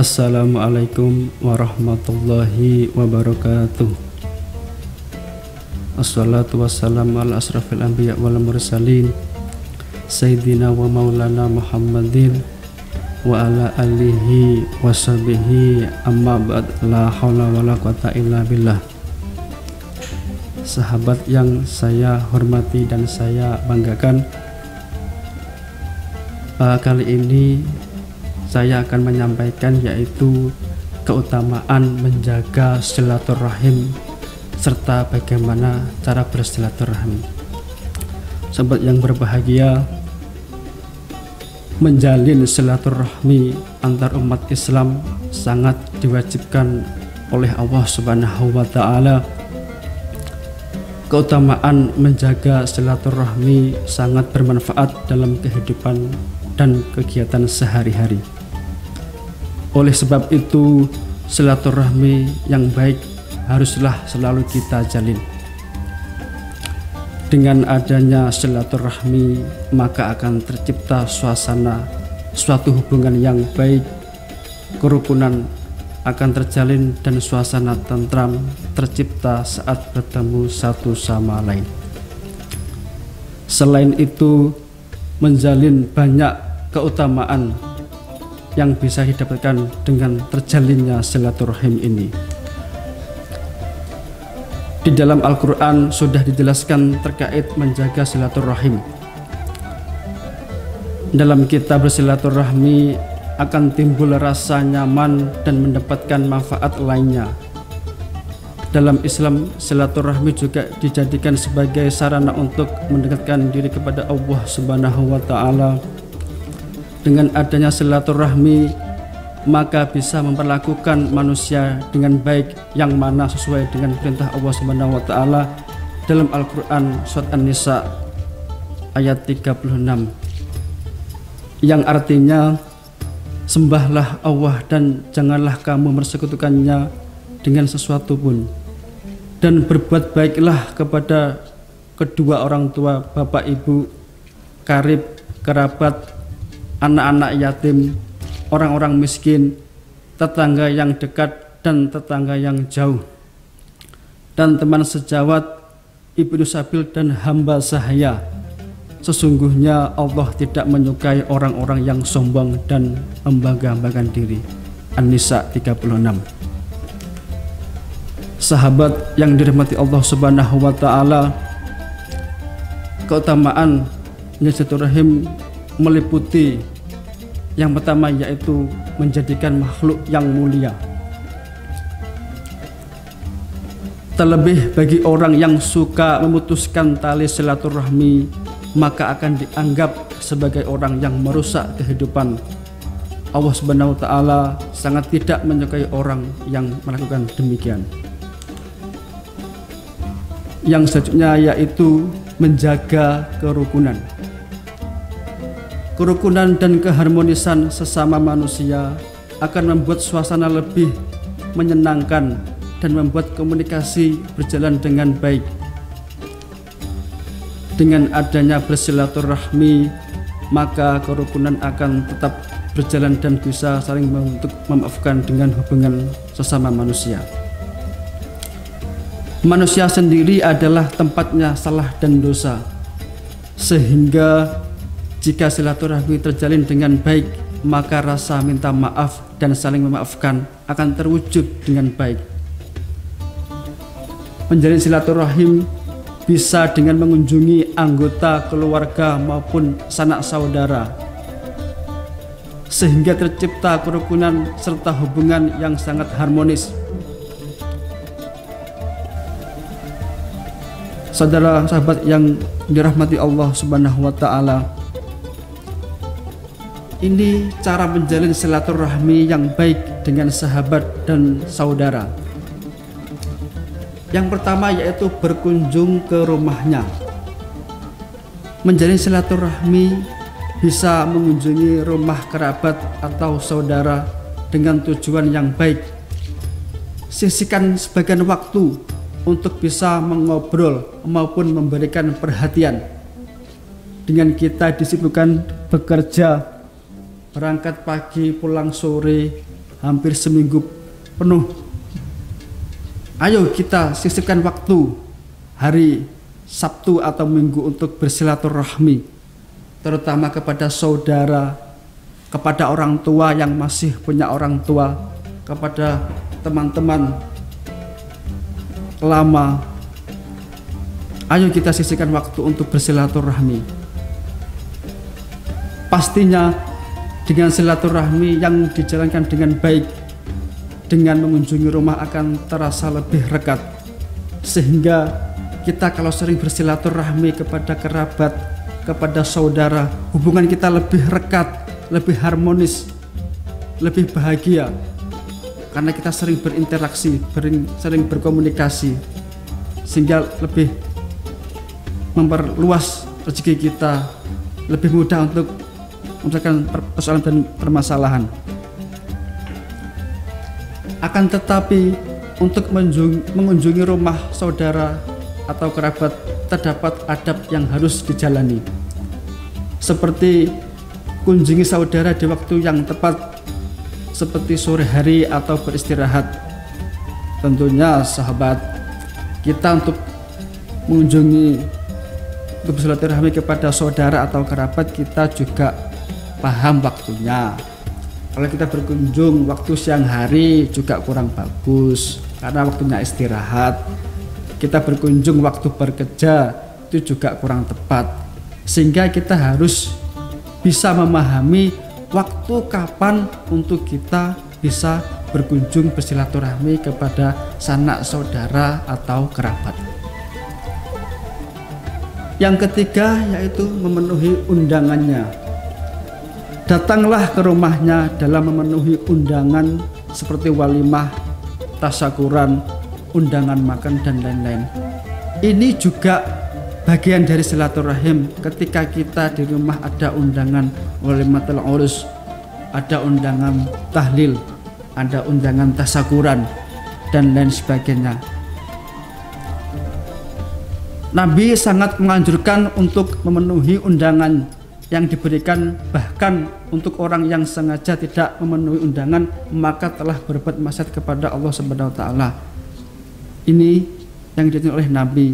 Assalamualaikum warahmatullahi wabarakatuh. Assalatu wassalamu ala asrafil anbiya wal mursalin Sayyidina wa maulana Muhammadin wa ala alihi wa sahbihi amma ba'd. La hawla wa la quwata illa billah. Sahabat yang saya hormati dan saya banggakan, kali ini saya akan menyampaikan yaitu keutamaan menjaga silaturahim serta bagaimana cara bersilaturahmi. Sahabat yang berbahagia, menjalin silaturahmi antar umat Islam sangat diwajibkan oleh Allah Subhanahu wa taala. Keutamaan menjaga silaturahmi sangat bermanfaat dalam kehidupan dan kegiatan sehari-hari. Oleh sebab itu, silaturahmi yang baik haruslah selalu kita jalin. Dengan adanya silaturahmi, maka akan tercipta suatu hubungan yang baik, kerukunan akan terjalin dan suasana tentram tercipta saat bertemu satu sama lain. Selain itu, menjalin banyak keutamaan yang bisa didapatkan dengan terjalinnya silaturahim ini. Di dalam Al-Quran sudah dijelaskan terkait menjaga silaturahim. Dalam kita bersilaturahmi akan timbul rasa nyaman dan mendapatkan manfaat lainnya. Dalam Islam, silaturahmi juga dijadikan sebagai sarana untuk mendekatkan diri kepada Allah Subhanahu wa taala. Dengan adanya silaturahmi, maka bisa memperlakukan manusia dengan baik, yang mana sesuai dengan perintah Allah Subhanahu wa taala dalam Al-Qur'an surat An-Nisa ayat 36, yang artinya, sembahlah Allah dan janganlah kamu mempersekutukannya dengan sesuatu pun, dan berbuat baiklah kepada kedua orang tua, bapak ibu, karib, kerabat, anak-anak yatim, orang-orang miskin, tetangga yang dekat dan tetangga yang jauh, dan teman sejawat, ibnu sabil dan hamba sahaya. Sesungguhnya Allah tidak menyukai orang-orang yang sombong dan membangga-banggakan diri. An-Nisa 36. Sahabat yang dirahmati Allah Subhanahu wa taala, keutamaan silaturahim meliputi yang pertama yaitu menjadikan makhluk yang mulia. Terlebih bagi orang yang suka memutuskan tali silaturahmi, maka akan dianggap sebagai orang yang merusak kehidupan. Allah Subhanahu wa taala sangat tidak menyukai orang yang melakukan demikian. Yang selanjutnya yaitu menjaga kerukunan. Kerukunan dan keharmonisan sesama manusia akan membuat suasana lebih menyenangkan dan membuat komunikasi berjalan dengan baik. Dengan adanya bersilaturahmi, maka kerukunan akan tetap berjalan dan bisa saling untuk memaafkan dengan hubungan sesama manusia. Manusia sendiri adalah tempatnya salah dan dosa, sehingga jika silaturahmi terjalin dengan baik, maka rasa minta maaf dan saling memaafkan akan terwujud dengan baik. Menjalin silaturahim bisa dengan mengunjungi anggota keluarga maupun sanak saudara, sehingga tercipta kerukunan serta hubungan yang sangat harmonis. Saudara sahabat yang dirahmati Allah Subhanahu wa taala, ini cara menjalin silaturahmi yang baik dengan sahabat dan saudara. Yang pertama yaitu berkunjung ke rumahnya. Menjalin silaturahmi bisa mengunjungi rumah kerabat atau saudara dengan tujuan yang baik. Sisihkan sebagian waktu untuk bisa mengobrol maupun memberikan perhatian. Dengan kita disibukkan bekerja, berangkat pagi pulang sore, hampir seminggu penuh. Ayo kita sisihkan waktu hari Sabtu atau Minggu untuk bersilaturahmi, terutama kepada saudara, kepada orang tua yang masih punya orang tua, kepada teman-teman lama. Ayo kita sisihkan waktu untuk bersilaturahmi. Pastinya dengan silaturahmi yang dijalankan dengan baik, dengan mengunjungi rumah akan terasa lebih rekat. Sehingga kita kalau sering bersilaturahmi kepada kerabat, kepada saudara, hubungan kita lebih rekat, lebih harmonis, lebih bahagia. Karena kita sering berinteraksi, sering berkomunikasi, sehingga lebih memperluas rezeki kita, lebih mudah untuk menyelesaikan persoalan dan permasalahan. Akan tetapi untuk mengunjungi rumah saudara atau kerabat terdapat adab yang harus dijalani, seperti kunjungi saudara di waktu yang tepat, seperti sore hari atau beristirahat. Tentunya sahabat, kita untuk mengunjungi, untuk bersilaturahmi kepada saudara atau kerabat, kita juga paham waktunya. Kalau kita berkunjung waktu siang hari juga kurang bagus, karena waktunya istirahat. Kita berkunjung waktu bekerja itu juga kurang tepat, sehingga kita harus bisa memahami waktu kapan untuk kita bisa berkunjung bersilaturahmi kepada sanak saudara atau kerabat. Yang ketiga yaitu memenuhi undangannya. Datanglah ke rumahnya dalam memenuhi undangan seperti walimah, tasyakuran, undangan makan, dan lain-lain. Ini juga bagian dari silaturahim. Ketika kita di rumah ada undangan walimatul urus, ada undangan tahlil, ada undangan tasyakuran, dan lain sebagainya. Nabi sangat menganjurkan untuk memenuhi undangan yang diberikan, bahkan untuk orang yang sengaja tidak memenuhi undangan maka telah berbuat maksiat kepada Allah Subhanahu wa taala. Ini yang diingatkan oleh Nabi.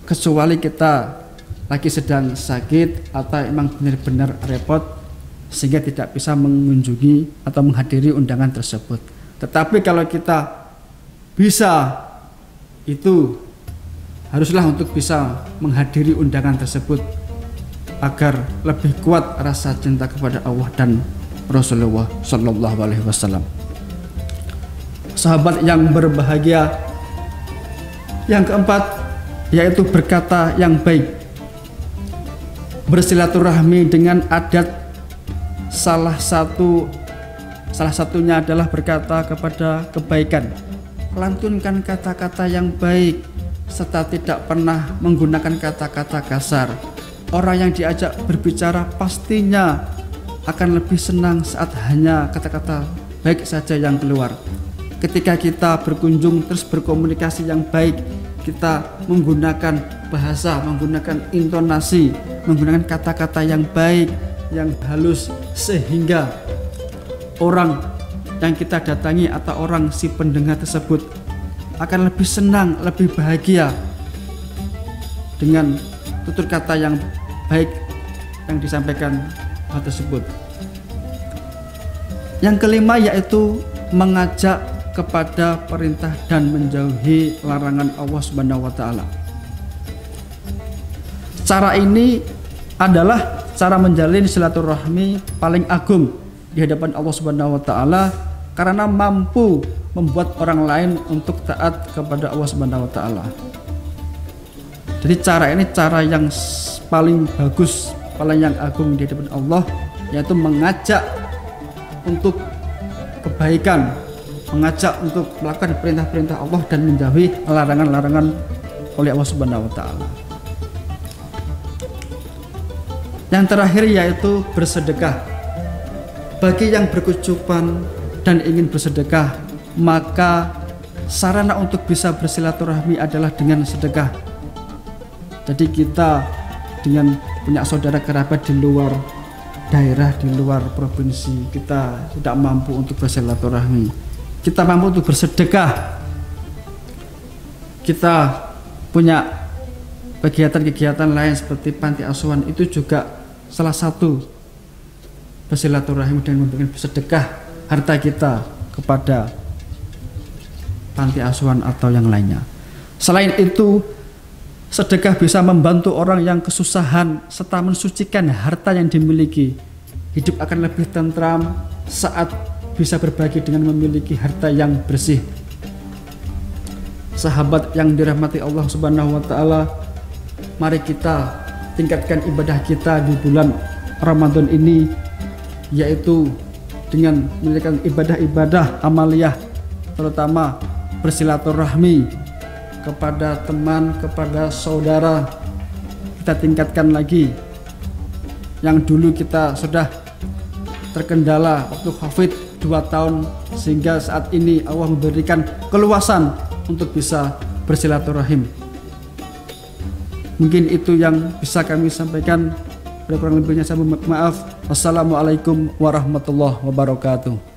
Kecuali kita lagi sedang sakit atau memang benar-benar repot sehingga tidak bisa mengunjungi atau menghadiri undangan tersebut. Tetapi kalau kita bisa, itu haruslah untuk bisa menghadiri undangan tersebut agar lebih kuat rasa cinta kepada Allah dan Rasulullah Shallallahu Alaihi Wasallam. Sahabat yang berbahagia, yang keempat yaitu berkata yang baik. Bersilaturahmi dengan adat salah satunya adalah berkata kepada kebaikan, lantunkan kata-kata yang baik serta tidak pernah menggunakan kata-kata kasar. Orang yang diajak berbicara pastinya akan lebih senang saat hanya kata-kata baik saja yang keluar. Ketika kita berkunjung terus berkomunikasi yang baik, kita menggunakan bahasa, menggunakan intonasi, menggunakan kata-kata yang baik, yang halus, sehingga orang yang kita datangi atau orang si pendengar tersebut akan lebih senang, lebih bahagia dengan tutur kata yang baik yang disampaikan hal tersebut. Yang kelima yaitu mengajak kepada perintah dan menjauhi larangan Allah Subhanahu wa taala. Cara ini adalah cara menjalin silaturahmi paling agung di hadapan Allah Subhanahu wa taala karena mampu membuat orang lain untuk taat kepada Allah Subhanahu wa taala. Jadi cara ini cara yang paling bagus, paling yang agung di hadapan Allah, yaitu mengajak untuk kebaikan, mengajak untuk melakukan perintah-perintah Allah dan menjauhi larangan-larangan oleh Allah Subhanahu wa taala. Yang terakhir yaitu bersedekah. Bagi yang berkecukupan dan ingin bersedekah, maka sarana untuk bisa bersilaturahmi adalah dengan sedekah. Jadi kita dengan punya saudara kerabat di luar daerah di luar provinsi kita tidak mampu untuk bersilaturahmi, kita mampu untuk bersedekah, kita punya kegiatan-kegiatan lain seperti panti asuhan, itu juga salah satu bersilaturahmi dan memberikan sedekah harta kita kepada panti asuhan atau yang lainnya. Selain itu, sedekah bisa membantu orang yang kesusahan serta mensucikan harta yang dimiliki. Hidup akan lebih tentram saat bisa berbagi dengan memiliki harta yang bersih. Sahabat yang dirahmati Allah Subhanahu wa taala, mari kita tingkatkan ibadah kita di bulan Ramadan ini, yaitu dengan menjalankan ibadah-ibadah amaliyah, terutama bersilaturahmi kepada teman, kepada saudara. Kita tingkatkan lagi. Yang dulu kita sudah terkendala waktu Covid 2 tahun, sehingga saat ini Allah memberikan keluasan untuk bisa bersilaturahim. Mungkin itu yang bisa kami sampaikan. Kurang lebihnya saya mohon maaf. Wassalamualaikum warahmatullahi wabarakatuh.